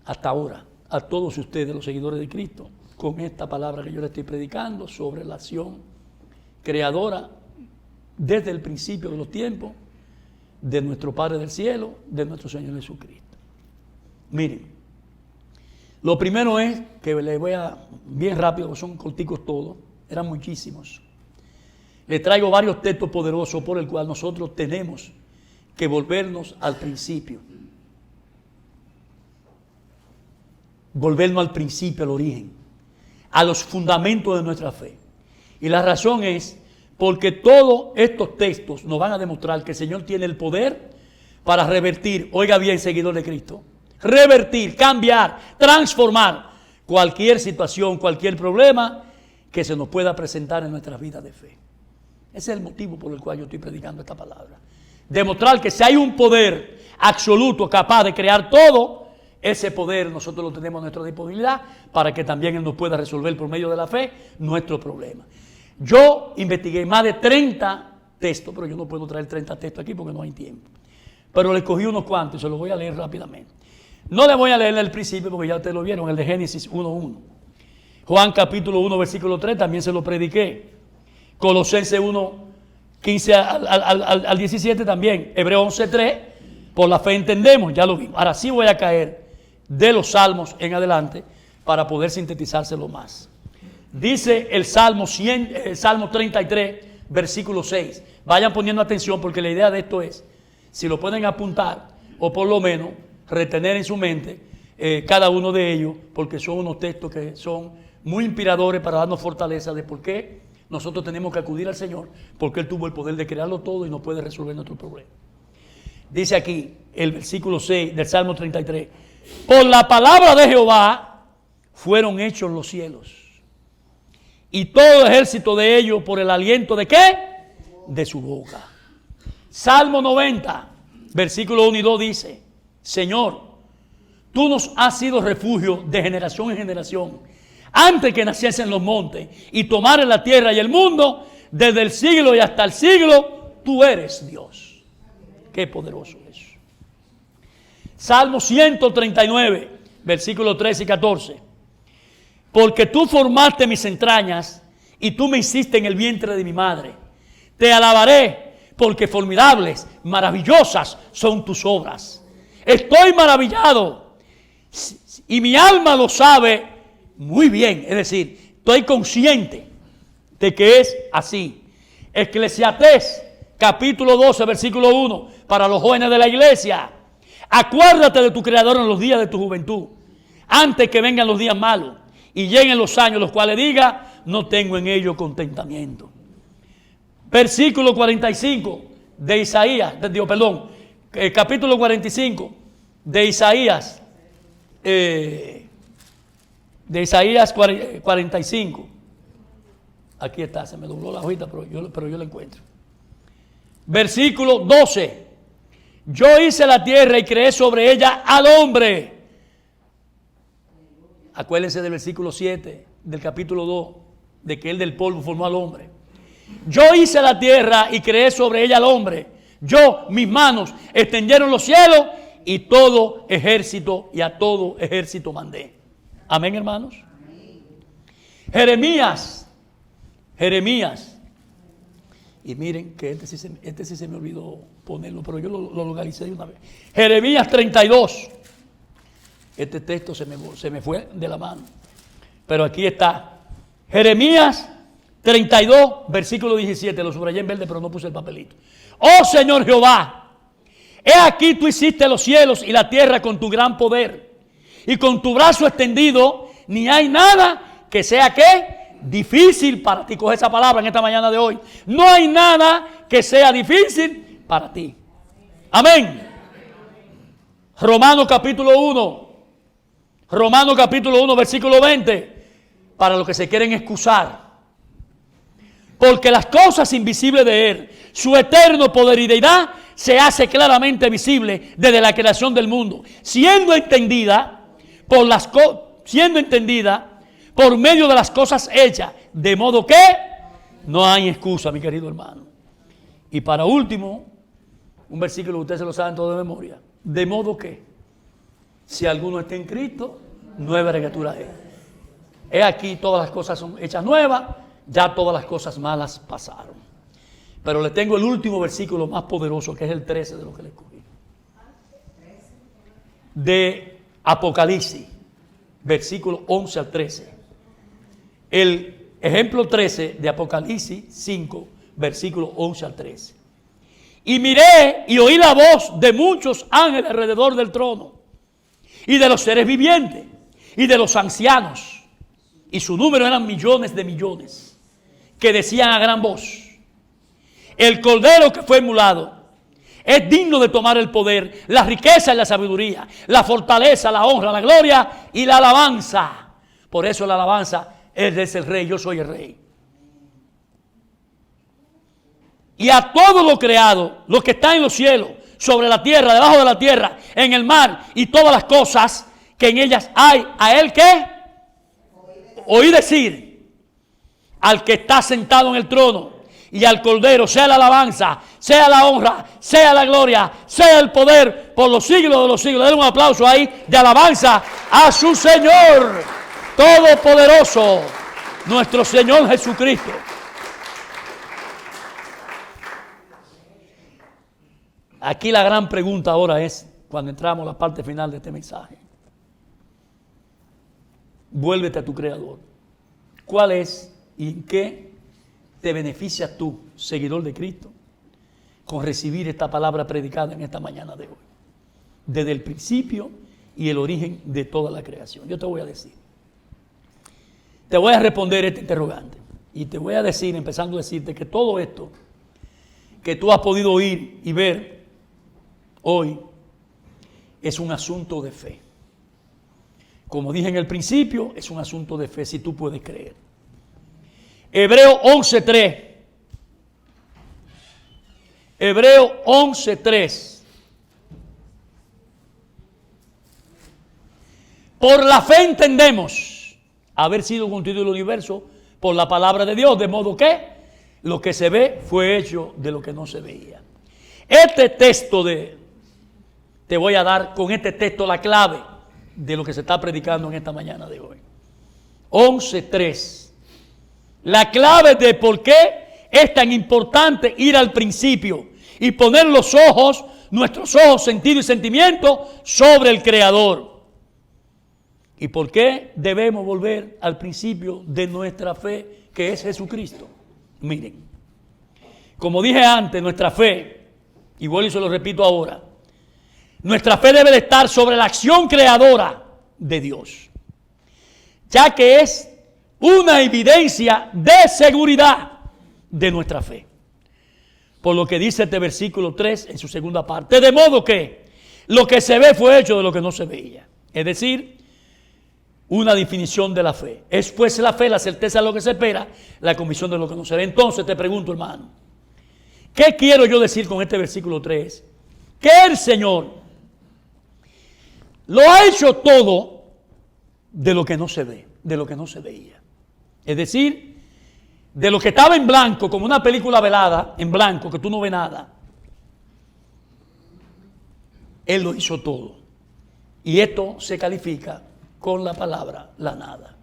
hasta ahora a todos ustedes, los seguidores de Cristo, con esta palabra que yo le estoy predicando sobre la acción creadora desde el principio de los tiempos de nuestro Padre del cielo, de nuestro Señor Jesucristo? Miren, lo primero es que les voy a, bien rápido, son corticos todos, eran muchísimos. Les traigo varios textos poderosos por el cual nosotros tenemos que volvernos al principio. Volvernos al principio, al origen, a los fundamentos de nuestra fe. Y la razón es porque todos estos textos nos van a demostrar que el Señor tiene el poder para revertir, oiga bien, seguidor de Cristo, revertir, cambiar, transformar cualquier situación, cualquier problema que se nos pueda presentar en nuestra vida de fe. Ese es el motivo por el cual yo estoy predicando esta palabra. Demostrar que si hay un poder absoluto capaz de crear todo, ese poder nosotros lo tenemos a nuestra disponibilidad para que también Él nos pueda resolver por medio de la fe nuestro problema. Yo investigué más de 30 textos, pero yo no puedo traer 30 textos aquí porque no hay tiempo. Pero le escogí unos cuantos y se los voy a leer rápidamente. No le voy a leer el principio porque ya ustedes lo vieron, el de Génesis 1:1. Juan capítulo 1, versículo 3, también se lo prediqué. Colosenses 1, 15 al 17 también. Hebreos 11, 3. Por la fe entendemos, ya lo vimos. Ahora sí voy a caer de los salmos en adelante para poder sintetizárselo más. Dice el Salmo 33, versículo 6. Vayan poniendo atención porque la idea de esto es, si lo pueden apuntar o por lo menos retener en su mente cada uno de ellos, porque son unos textos que son muy inspiradores para darnos fortaleza de por qué nosotros tenemos que acudir al Señor, porque Él tuvo el poder de crearlo todo y nos puede resolver nuestro problema. Dice aquí el versículo 6 del Salmo 33. Por la palabra de Jehová fueron hechos los cielos, y todo ejército de ellos por el aliento ¿de qué? De su boca. Salmo 90, versículo 1 y 2 dice: Señor, tú nos has sido refugio de generación en generación, antes que naciesen los montes y tomares la tierra y el mundo, desde el siglo y hasta el siglo, tú eres Dios. Qué poderoso es. Salmo 139, versículos 13 y 14. Porque tú formaste mis entrañas y tú me hiciste en el vientre de mi madre. Te alabaré porque formidables, maravillosas son tus obras. Estoy maravillado y mi alma lo sabe muy bien. Es decir, estoy consciente de que es así. Eclesiastés capítulo 12, versículo 1, para los jóvenes de la iglesia. Acuérdate de tu Creador en los días de tu juventud, antes que vengan los días malos y lleguen los años, los cuales diga, no tengo en ellos contentamiento. Versículo 45 de Isaías, capítulo 45 de Isaías, 45. Aquí está, se me dobló la hojita, pero yo la encuentro. Versículo 12. Yo hice la tierra y creé sobre ella al hombre. Acuérdense del versículo 7 del capítulo 2, de que él del polvo formó al hombre. Yo hice la tierra y creé sobre ella al hombre. Yo, mis manos, extendieron los cielos y todo ejército y a todo ejército mandé. Amén, hermanos. Jeremías. Y miren que este sí se me olvidó ponerlo, pero yo lo localicé de una vez. Jeremías 32. Este texto se me fue de la mano. Pero aquí está. Jeremías 32, versículo 17. Lo subrayé en verde, pero no puse el papelito. Oh Señor Jehová, he aquí tú hiciste los cielos y la tierra con tu gran poder. Y con tu brazo extendido, ni hay nada que sea ¿qué? Difícil para ti. Coge esa palabra en esta mañana de hoy. No hay nada que sea difícil para ti. Amén. Romanos capítulo 1, versículo 20. Para los que se quieren excusar. Porque las cosas invisibles de Él, su eterno poder y deidad, se hace claramente visible desde la creación del mundo, siendo entendida por medio de las cosas hechas, de modo que no hay excusa, mi querido hermano. Y para último, un versículo que ustedes se lo saben todo de memoria. De modo que, si alguno está en Cristo, nueva criatura es. He aquí todas las cosas son hechas nuevas, ya todas las cosas malas pasaron. Pero le tengo el último versículo más poderoso, que es el 13 de lo que le escogí. De Apocalipsis, versículo 11 al 13. El ejemplo 13 de Apocalipsis 5, versículo 11 al 13. Y miré y oí la voz de muchos ángeles alrededor del trono, y de los seres vivientes, y de los ancianos, y su número eran millones de millones, que decían a gran voz: el cordero que fue inmolado es digno de tomar el poder, la riqueza y la sabiduría, la fortaleza, la honra, la gloria y la alabanza. Por eso la alabanza, Él es el rey, yo soy el rey. Y a todo lo creado, lo que está en los cielos, sobre la tierra, debajo de la tierra, en el mar y todas las cosas que en ellas hay, ¿a Él qué? Oí decir al que está sentado en el trono y al Cordero, sea la alabanza, sea la honra, sea la gloria, sea el poder por los siglos de los siglos. Den un aplauso ahí de alabanza a su Señor Todopoderoso, nuestro Señor Jesucristo. Aquí la gran pregunta ahora es, cuando entramos a la parte final de este mensaje, vuélvete a tu Creador. ¿Cuál es y en qué te beneficias tú, seguidor de Cristo, con recibir esta palabra predicada en esta mañana de hoy? Desde el principio y el origen de toda la creación. Yo te voy a decir, te voy a responder este interrogante y te voy a decir, empezando a decirte que todo esto que tú has podido oír y ver hoy es un asunto de fe. Como dije en el principio, es un asunto de fe si tú puedes creer. Hebreo 11:3. Hebreo 11:3. Por la fe entendemos haber sido constituido el universo por la palabra de Dios, de modo que lo que se ve fue hecho de lo que no se veía. Este texto te voy a dar con este texto la clave de lo que se está predicando en esta mañana de hoy. 11:3. La clave de por qué es tan importante ir al principio y poner los ojos, nuestros ojos, sentido y sentimiento sobre el Creador. ¿Y por qué debemos volver al principio de nuestra fe, que es Jesucristo? Miren, como dije antes, nuestra fe, y vuelvo y se lo repito ahora, nuestra fe debe de estar sobre la acción creadora de Dios, ya que es una evidencia de seguridad de nuestra fe. Por lo que dice este versículo 3 en su segunda parte, de modo que lo que se ve fue hecho de lo que no se veía. Es decir, una definición de la fe. Es pues la fe, la certeza de lo que se espera, la convicción de lo que no se ve. Entonces te pregunto, hermano, ¿qué quiero yo decir con este versículo 3? Que el Señor lo ha hecho todo de lo que no se ve, de lo que no se veía. Es decir, de lo que estaba en blanco, como una película velada, en blanco, que tú no ves nada. Él lo hizo todo. Y esto se califica con la palabra la nada.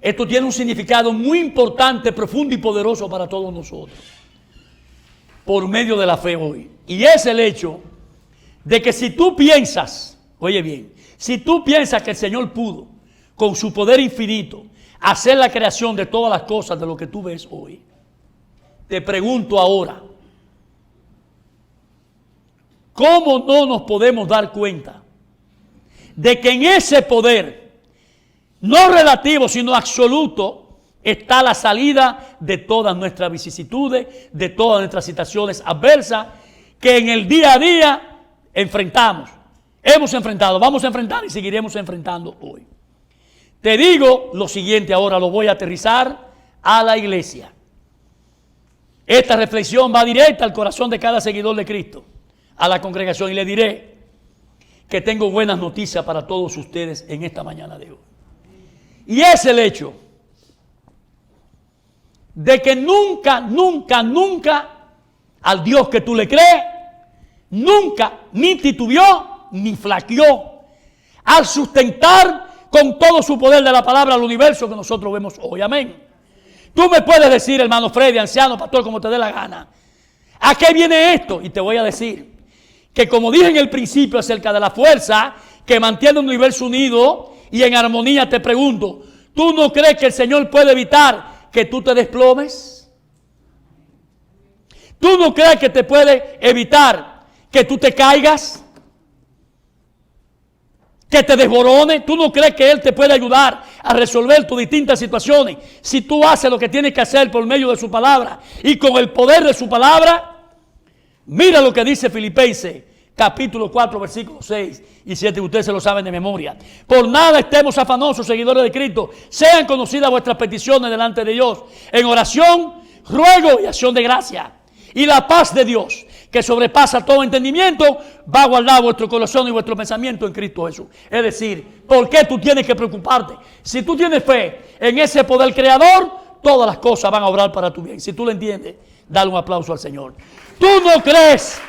Esto tiene un significado muy importante, profundo y poderoso para todos nosotros, por medio de la fe hoy. Y es el hecho de que si tú piensas, oye bien, si tú piensas que el Señor pudo, con su poder infinito, hacer la creación de todas las cosas de lo que tú ves hoy, te pregunto ahora, ¿cómo no nos podemos dar cuenta de que en ese poder, no relativo sino absoluto, está la salida de todas nuestras vicisitudes, de todas nuestras situaciones adversas que en el día a día enfrentamos, hemos enfrentado, vamos a enfrentar y seguiremos enfrentando hoy? Te digo lo siguiente ahora, lo voy a aterrizar a la iglesia. Esta reflexión va directa al corazón de cada seguidor de Cristo, a la congregación, y le diré que tengo buenas noticias para todos ustedes en esta mañana de hoy. Y es el hecho de que nunca, nunca, nunca al Dios que tú le crees, nunca ni titubeó ni flaqueó al sustentar con todo su poder de la palabra al universo que nosotros vemos hoy. Amén. Tú me puedes decir, hermano Freddy, anciano, pastor, como te dé la gana, ¿a qué viene esto? Y te voy a decir que, como dije en el principio acerca de la fuerza que mantiene un universo unido y en armonía, te pregunto, ¿tú no crees que el Señor puede evitar que tú te desplomes? ¿Tú no crees que te puede evitar que tú te caigas? ¿Que te desborone? ¿Tú no crees que Él te puede ayudar a resolver tus distintas situaciones si tú haces lo que tienes que hacer por medio de su palabra y con el poder de su palabra? Mira lo que dice Filipenses, capítulo 4, versículos 6 y 7, ustedes se lo saben de memoria. Por nada estemos afanosos, seguidores de Cristo, sean conocidas vuestras peticiones delante de Dios, en oración, ruego y acción de gracia. Y la paz de Dios, que sobrepasa todo entendimiento, va a guardar vuestro corazón y vuestro pensamiento en Cristo Jesús. Es decir, ¿por qué tú tienes que preocuparte? Si tú tienes fe en ese poder creador, todas las cosas van a obrar para tu bien. Si tú lo entiendes, dale un aplauso al Señor. ¿Tú no crees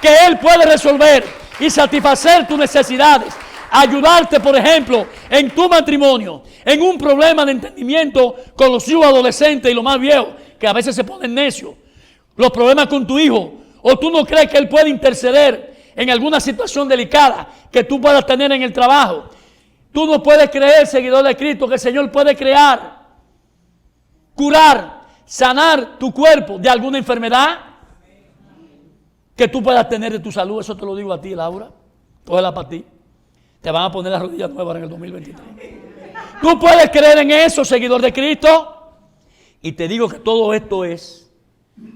que Él puede resolver y satisfacer tus necesidades? Ayudarte, por ejemplo, en tu matrimonio, en un problema de entendimiento con los hijos adolescentes y los más viejos, que a veces se ponen necios. Los problemas con tu hijo ¿O tú no crees que Él puede interceder en alguna situación delicada que tú puedas tener en el trabajo? Tú no puedes creer, seguidor de Cristo, que el Señor puede crear, curar, sanar tu cuerpo de alguna enfermedad que tú puedas tener de tu salud. Eso te lo digo a ti, Laura. Cógela para ti. Te van a poner las rodillas nuevas en el 2023. Tú puedes creer en eso, seguidor de Cristo. Y te digo que todo esto es,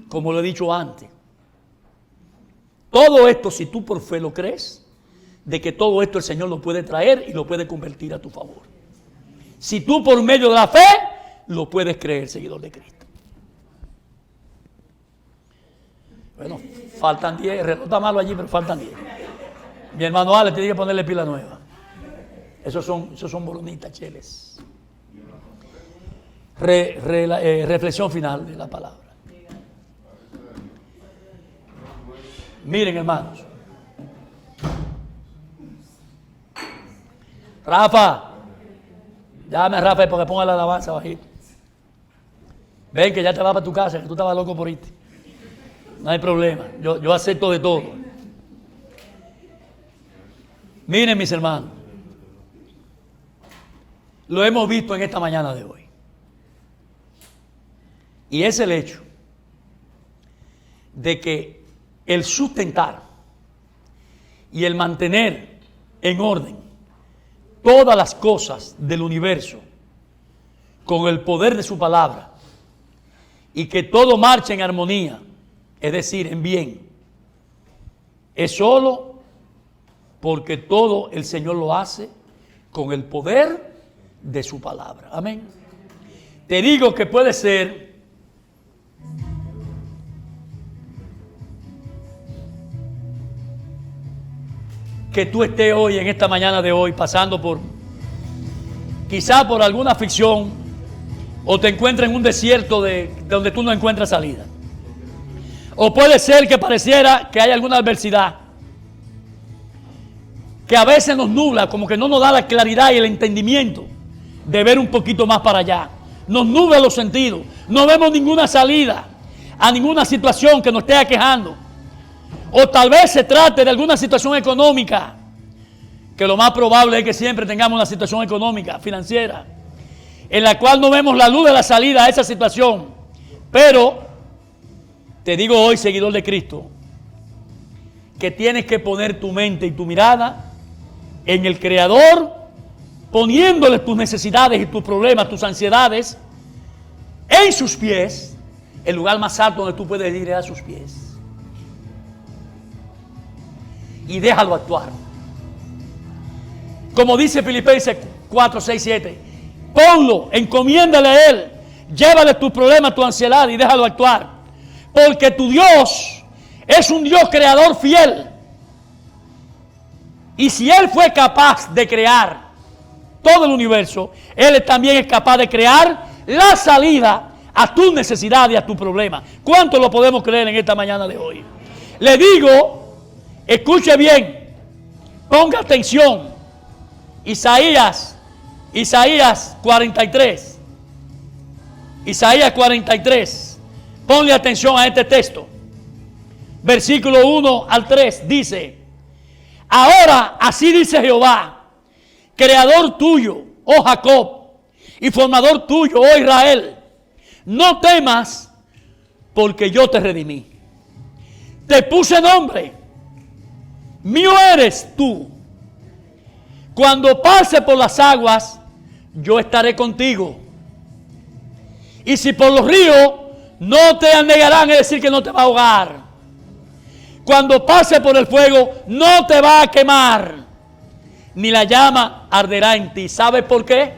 como lo he dicho antes, todo esto, si tú por fe lo crees, de que todo esto el Señor lo puede traer y lo puede convertir a tu favor. Si tú por medio de la fe lo puedes creer, seguidor de Cristo. Bueno, faltan 10, el reloj está malo allí, pero faltan 10. Mi hermano Ale tiene que ponerle pila nueva. Esos son boronitas, cheles. Reflexión final de la palabra. Miren, hermanos. Rafa, llame a Rafa porque ponga la alabanza bajito. Ven que ya te vas para tu casa, que tú estabas loco por irte. No hay problema, yo acepto de todo. Miren, mis hermanos, lo hemos visto en esta mañana de hoy. Y es el hecho de que el sustentar y el mantener en orden todas las cosas del universo con el poder de su palabra y que todo marche en armonía, es decir, en bien, es solo porque todo el Señor lo hace con el poder de su palabra. Amén. Te digo que puede ser que tú estés hoy, en esta mañana de hoy, pasando por, quizá por alguna aflicción, o te encuentres en un desierto de donde tú no encuentras salida. O puede ser que pareciera que hay alguna adversidad que a veces nos nubla, como que no nos da la claridad y el entendimiento de ver un poquito más para allá. Nos nubla los sentidos. No vemos ninguna salida a ninguna situación que nos esté aquejando. O tal vez se trate de alguna situación económica, que lo más probable es que siempre tengamos una situación económica, financiera, en la cual no vemos la luz de la salida a esa situación. Pero te digo hoy, seguidor de Cristo, que tienes que poner tu mente y tu mirada en el Creador, poniéndole tus necesidades y tus problemas, tus ansiedades en sus pies. El lugar más alto donde tú puedes ir es a sus pies. Y déjalo actuar. Como dice Filipenses 4, 6, 7. Ponlo, encomiéndale a Él. Llévale tus problemas, tu ansiedad y déjalo actuar. Porque tu Dios es un Dios creador fiel. Y si Él fue capaz de crear todo el universo, Él también es capaz de crear la salida a tu necesidad y a tu problema. ¿Cuánto lo podemos creer en esta mañana de hoy? Le digo, escuche bien, ponga atención. Isaías 43. Isaías 43. Ponle atención a este texto. Versículo 1 al 3 dice: ahora así dice Jehová, creador tuyo, oh Jacob, y formador tuyo, oh Israel, no temas, porque yo te redimí. Te puse nombre, mío eres tú. Cuando pase por las aguas, yo estaré contigo. Y si por los ríos, no te anegarán, es decir, que no te va a ahogar. Cuando pase por el fuego, no te va a quemar, ni la llama arderá en ti. ¿Sabes por qué?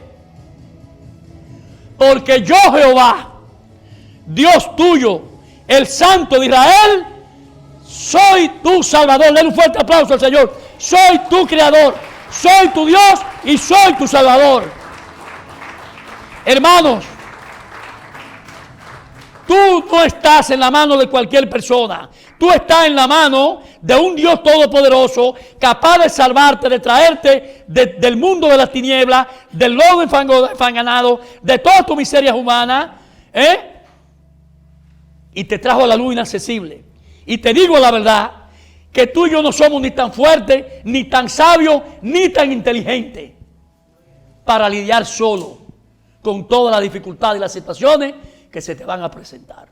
Porque yo, Jehová, Dios tuyo, el Santo de Israel, soy tu Salvador. Denle un fuerte aplauso al Señor. Soy tu Creador, soy tu Dios y soy tu Salvador. Hermanos, tú no estás en la mano de cualquier persona. Tú estás en la mano de un Dios todopoderoso, capaz de salvarte, de traerte del mundo de las tinieblas, del lodo enfanganado, de todas tus miserias humanas, y te trajo a la luz inaccesible. Y te digo la verdad, que tú y yo no somos ni tan fuertes, ni tan sabios, ni tan inteligentes para lidiar solo con todas las dificultades y las situaciones que se te van a presentar.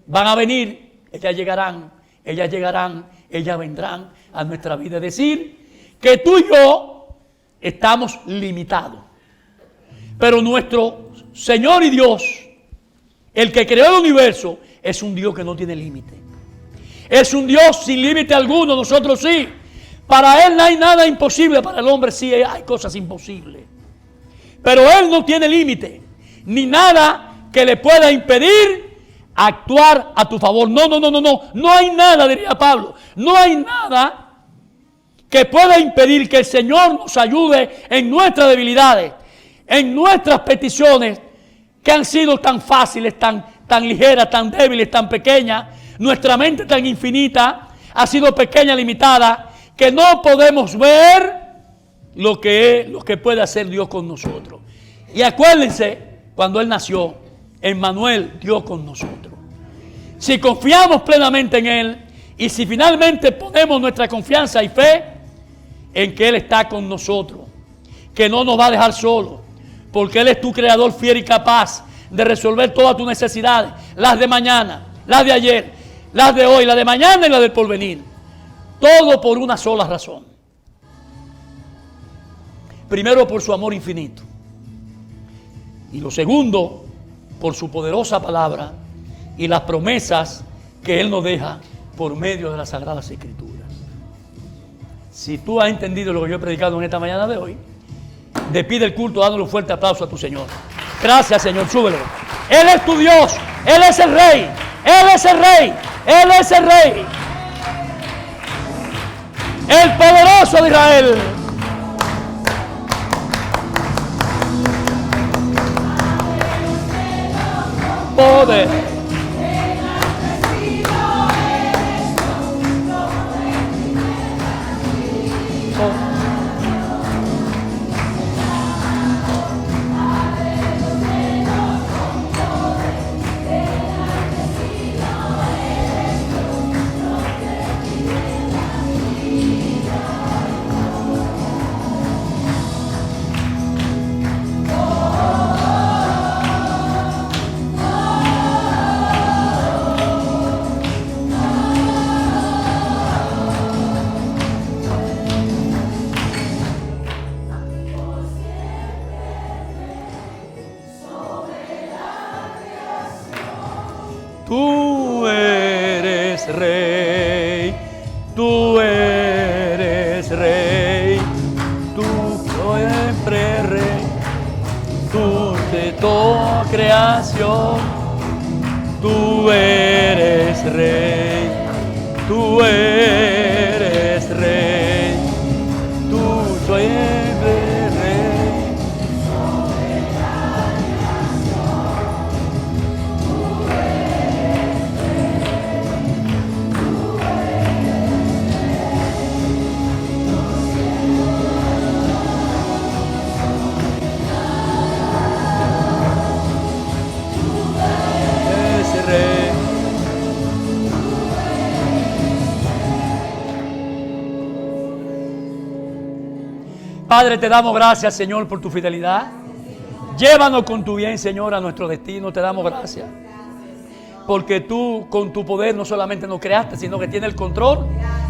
Van a venir, ellas llegarán, ellas vendrán a nuestra vida. Es decir, que tú y yo estamos limitados. Pero nuestro Señor y Dios, el que creó el universo, es un Dios que no tiene límite. Es un Dios sin límite alguno, nosotros sí. Para Él no hay nada imposible, para el hombre sí hay cosas imposibles. Pero Él no tiene límite, ni nada que le pueda impedir actuar a tu favor. No hay nada, diría Pablo, no hay nada que pueda impedir que el Señor nos ayude en nuestras debilidades, en nuestras peticiones que han sido tan fáciles, tan ligeras, tan débiles, tan pequeñas. Nuestra mente tan infinita ha sido pequeña, limitada, que no podemos ver lo que puede hacer Dios con nosotros. Y acuérdense, cuando Él nació, Emmanuel, Dios con nosotros. Si confiamos plenamente en Él y si finalmente ponemos nuestra confianza y fe en que Él está con nosotros, que no nos va a dejar solos, porque Él es tu creador fiel y capaz de resolver todas tus necesidades, las de mañana, las de ayer, las de hoy, las de mañana y las del porvenir. Todo por una sola razón. Primero, por su amor infinito. Y lo segundo, por su poderosa palabra y las promesas que Él nos deja por medio de las Sagradas Escrituras. Si tú has entendido lo que yo he predicado en esta mañana de hoy, despide el culto dándole un fuerte aplauso a tu Señor. Gracias, Señor, súbelo. Él es tu Dios, Él es el Rey, Él es el Rey, Él es el Rey. El poderoso de Israel. Poder. Tú eres Rey, tú eres Rey, tú siempre Rey, tú de toda creación, tú eres Rey, tú eres Rey, tú siempre Rey. Padre, te damos gracias, Señor, por tu fidelidad. Llévanos con tu bien, Señor, a nuestro destino. Te damos gracias. Porque tú, con tu poder, no solamente nos creaste, sino que tienes el control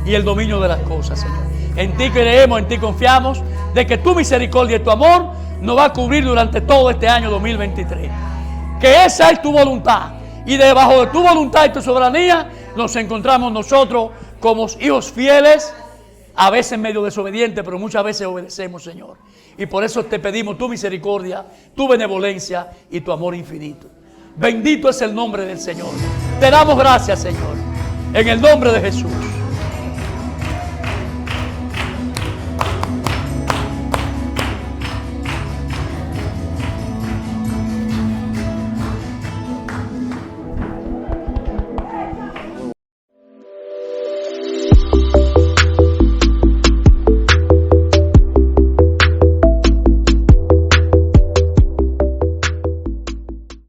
y el dominio de las cosas, Señor. En ti creemos, en ti confiamos, de que tu misericordia y tu amor nos va a cubrir durante todo este año 2023. Que esa es tu voluntad. Y debajo de tu voluntad y tu soberanía nos encontramos nosotros como hijos fieles, a veces medio desobedientes, pero muchas veces obedecemos, Señor. Y por eso te pedimos tu misericordia, tu benevolencia y tu amor infinito. Bendito es el nombre del Señor. Te damos gracias, Señor, en el nombre de Jesús.